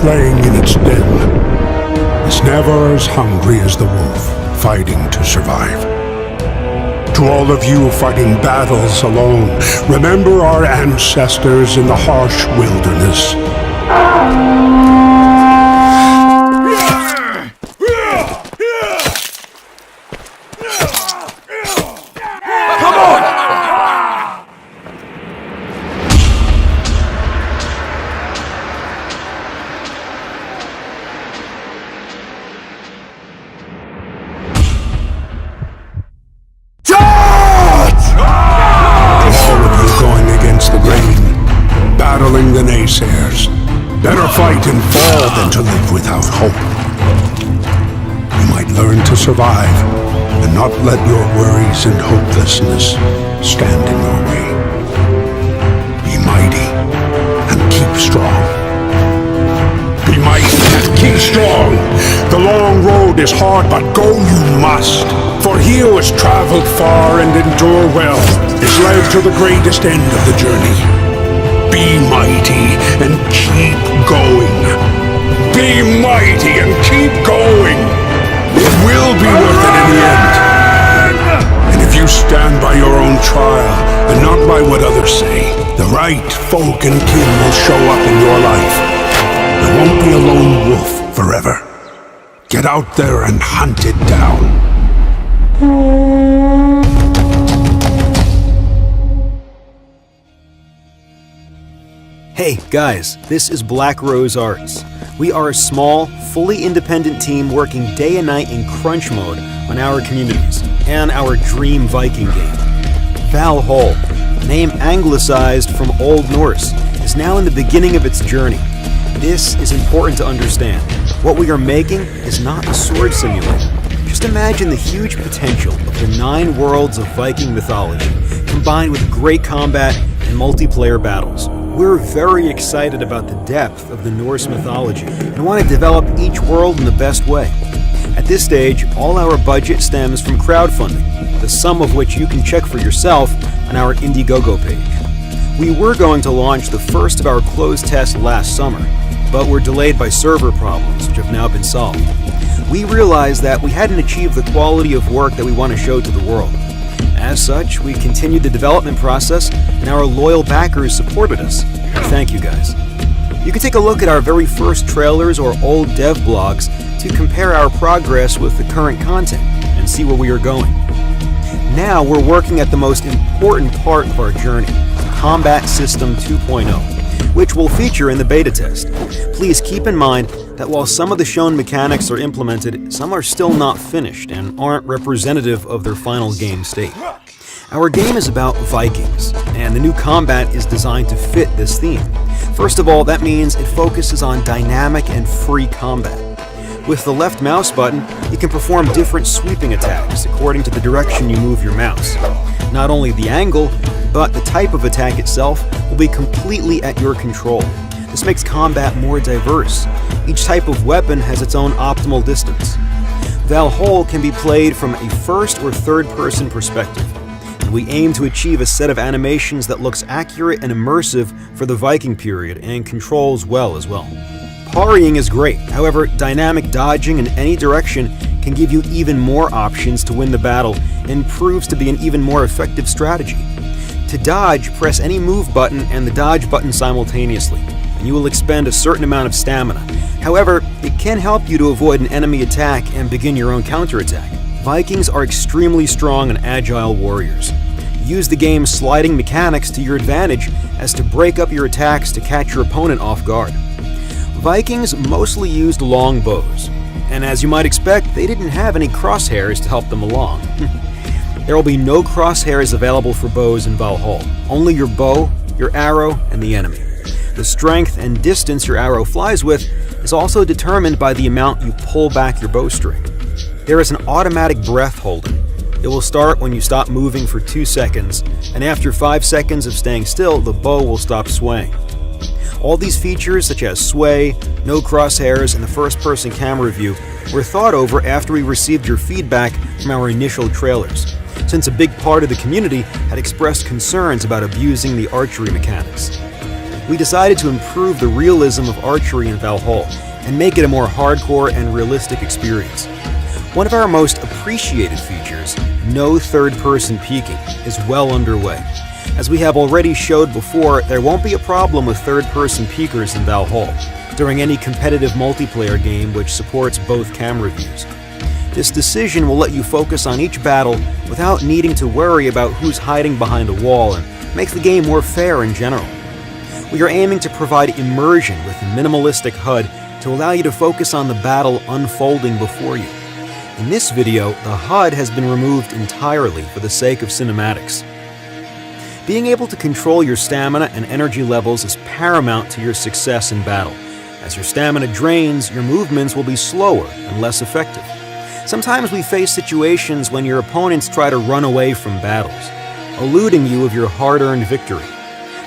laying in its den is never as hungry as the wolf fighting to survive. To all of you fighting battles alone, remember our ancestors in the harsh wilderness. Battling the naysayers. Better fight and fall than to live without hope. You might learn to survive and not let your worries and hopelessness stand in your way. Be mighty and keep strong. Be mighty and keep strong. The long road is hard, but go you must. For he who has traveled far and endured well is led to the greatest end of the journey. Be mighty and keep going. Be mighty and keep going. It will be worth it in the end. And if you stand by your own trial and not by what others say, the right folk and kin will show up in your life. You won't be a lone wolf forever. Get out there and hunt it down. Hey guys, this is Black Rose Arts. We are a small, fully independent team working day and night in crunch mode on our communities and our dream Viking game. VALHALL, name anglicized from Old Norse, is now in the beginning of its journey. This is important to understand. What we are making is not a sword simulator. Just imagine the huge potential of the 9 worlds of Viking mythology, combined with great combat and multiplayer battles. We're very excited about the depth of the Norse mythology and want to develop each world in the best way. At this stage, all our budget stems from crowdfunding, the sum of which you can check for yourself on our Indiegogo page. We were going to launch the first of our closed tests last summer, but were delayed by server problems, which have now been solved. We realized that we hadn't achieved the quality of work that we want to show to the world. As such, we continued the development process, and our loyal backers supported us. Thank you guys. You can take a look at our very first trailers or old dev blogs to compare our progress with the current content and see where we are going. Now we're working at the most important part of our journey, Combat System 2.0, which will feature in the beta test. Please keep in mind that while some of the shown mechanics are implemented, some are still not finished and aren't representative of their final game state. Our game is about Vikings, and the new combat is designed to fit this theme. First of all, that means it focuses on dynamic and free combat. With the left mouse button, you can perform different sweeping attacks according to the direction you move your mouse. Not only the angle, but the type of attack itself will be completely at your control. This makes combat more diverse. Each type of weapon has its own optimal distance. VALHALL can be played from a first or third person perspective, and we aim to achieve a set of animations that looks accurate and immersive for the Viking period and controls well as well. Parrying is great, however, dynamic dodging in any direction can give you even more options to win the battle and proves to be an even more effective strategy. To dodge, press any move button and the dodge button simultaneously, and you will expend a certain amount of stamina. However, it can help you to avoid an enemy attack and begin your own counterattack. Vikings are extremely strong and agile warriors. Use the game's sliding mechanics to your advantage as to break up your attacks to catch your opponent off guard. Vikings mostly used long bows, and as you might expect, they didn't have any crosshairs to help them along. There will be no crosshairs available for bows in VALHALL, only your bow, your arrow, and the enemy. The strength and distance your arrow flies with is also determined by the amount you pull back your bowstring. There is an automatic breath holding. It will start when you stop moving for 2 seconds, and after 5 seconds of staying still, the bow will stop swaying. All these features, such as sway, no crosshairs, and the first-person camera view, were thought over after we received your feedback from our initial trailers, since a big part of the community had expressed concerns about abusing the archery mechanics. we decided to improve the realism of archery in Valhall and make it a more hardcore and realistic experience. One of our most appreciated features, no third-person peeking, is well underway. As we have already showed before, there won't be a problem with third-person peekers in Valhall during any competitive multiplayer game which supports both camera views. This decision will let you focus on each battle without needing to worry about who's hiding behind a wall and makes the game more fair in general. We are aiming to provide immersion with a minimalistic HUD to allow you to focus on the battle unfolding before you. In this video, the HUD has been removed entirely for the sake of cinematics. Being able to control your stamina and energy levels is paramount to your success in battle. As your stamina drains, your movements will be slower and less effective. Sometimes we face situations when your opponents try to run away from battles, eluding you of your hard-earned victory.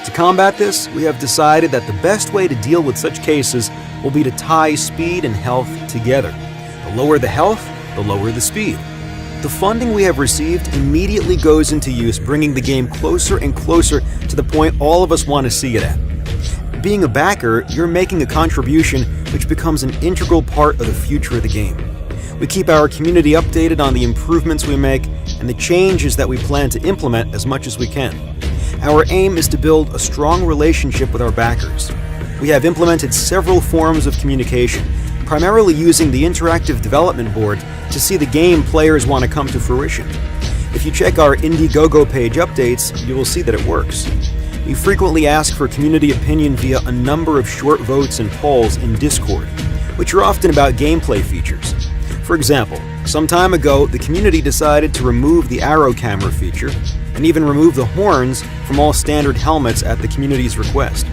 To combat this, we have decided that the best way to deal with such cases will be to tie speed and health together. The lower the health, the lower the speed. The funding we have received immediately goes into use, bringing the game closer and closer to the point all of us want to see it at. Being a backer, you're making a contribution which becomes an integral part of the future of the game. We keep our community updated on the improvements we make and the changes that we plan to implement as much as we can. Our aim is to build a strong relationship with our backers. We have implemented several forms of communication, primarily using the interactive development board to see the game players want to come to fruition. If you check our Indiegogo page updates, you will see that it works. We frequently ask for community opinion via a number of short votes and polls in Discord, which are often about gameplay features. For example, some time ago, the community decided to remove the arrow camera feature and even remove the horns from all standard helmets at the community's request.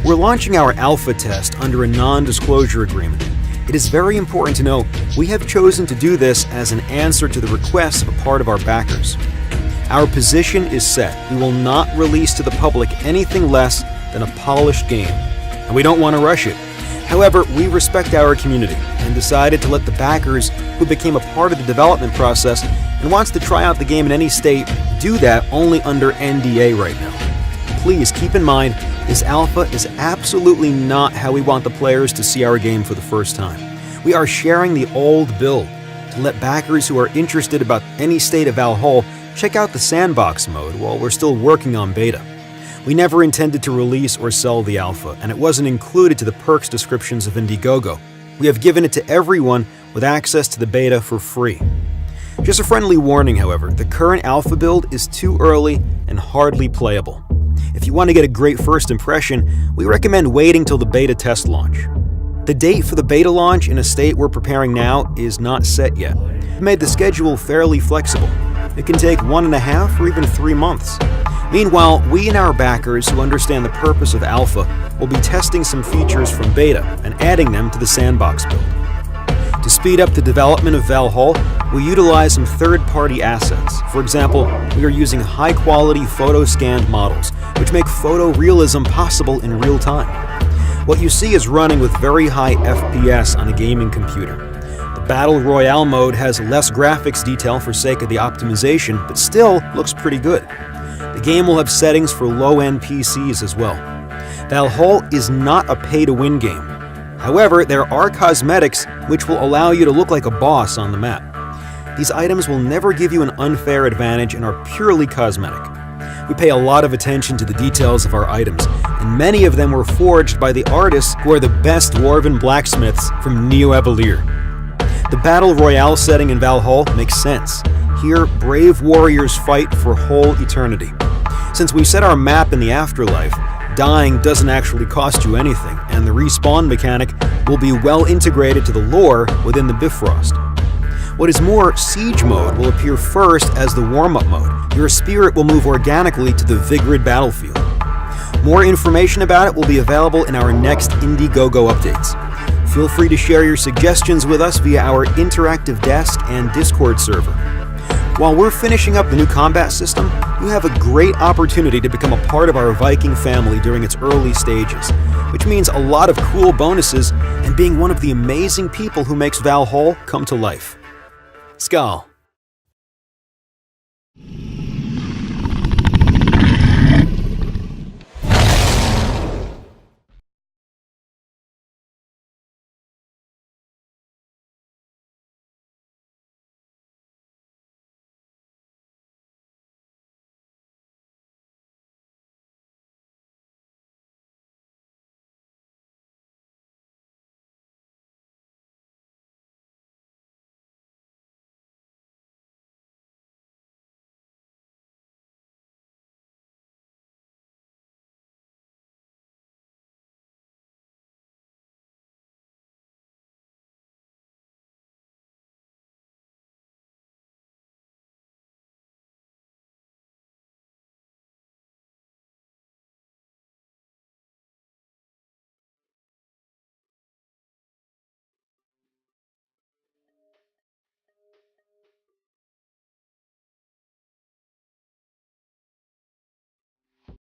We're launching our alpha test under a non-disclosure agreement. It is very important to know we have chosen to do this as an answer to the request of a part of our backers. Our position is set. We will not release to the public anything less than a polished game, and we don't want to rush it. However, we respect our community and decided to let the backers who became a part of the development process and wants to try out the game in any state do that only under NDA right now. Please keep in mind, this alpha is absolutely not how we want the players to see our game for the first time. We are sharing the old build to let backers who are interested about any state of Valhall check out the sandbox mode while we're still working on beta. We never intended to release or sell the alpha, and it wasn't included to the perks descriptions of Indiegogo. We have given it to everyone with access to the beta for free. Just a friendly warning, however, the current alpha build is too early and hardly playable. If you want to get a great first impression, we recommend waiting till the beta test launch. The date for the beta launch in a state we're preparing now is not set yet. We made the schedule fairly flexible. It can take 1.5 or even 3 months. Meanwhile, we and our backers who understand the purpose of alpha will be testing some features from beta and adding them to the sandbox build. To speed up the development of Valhall, we utilize some third-party assets. For example, we are using high-quality photo-scanned models, which make photorealism possible in real time. What you see is running with very high FPS on a gaming computer. The Battle Royale mode has less graphics detail for sake of the optimization, but still looks pretty good. The game will have settings for low-end PCs as well. Valhall is not a pay-to-win game. However, there are cosmetics which will allow you to look like a boss on the map. These items will never give you an unfair advantage and are purely cosmetic. We pay a lot of attention to the details of our items, and many of them were forged by the artists who are the best dwarven blacksmiths from Neo-Evalir. The Battle Royale setting in Valhall makes sense. Here, brave warriors fight for whole eternity. Since we set our map in the afterlife, dying doesn't actually cost you anything, and the respawn mechanic will be well integrated to the lore within the Bifrost. What is more, Siege mode will appear first as the warm-up mode. Your spirit will move organically to the Vigrid battlefield. More information about it will be available in our next Indiegogo updates. Feel free to share your suggestions with us via our interactive desk and Discord server. While we're finishing up the new combat system, you have a great opportunity to become a part of our Viking family during its early stages, which means a lot of cool bonuses and being one of the amazing people who makes Valhall come to life. Skål.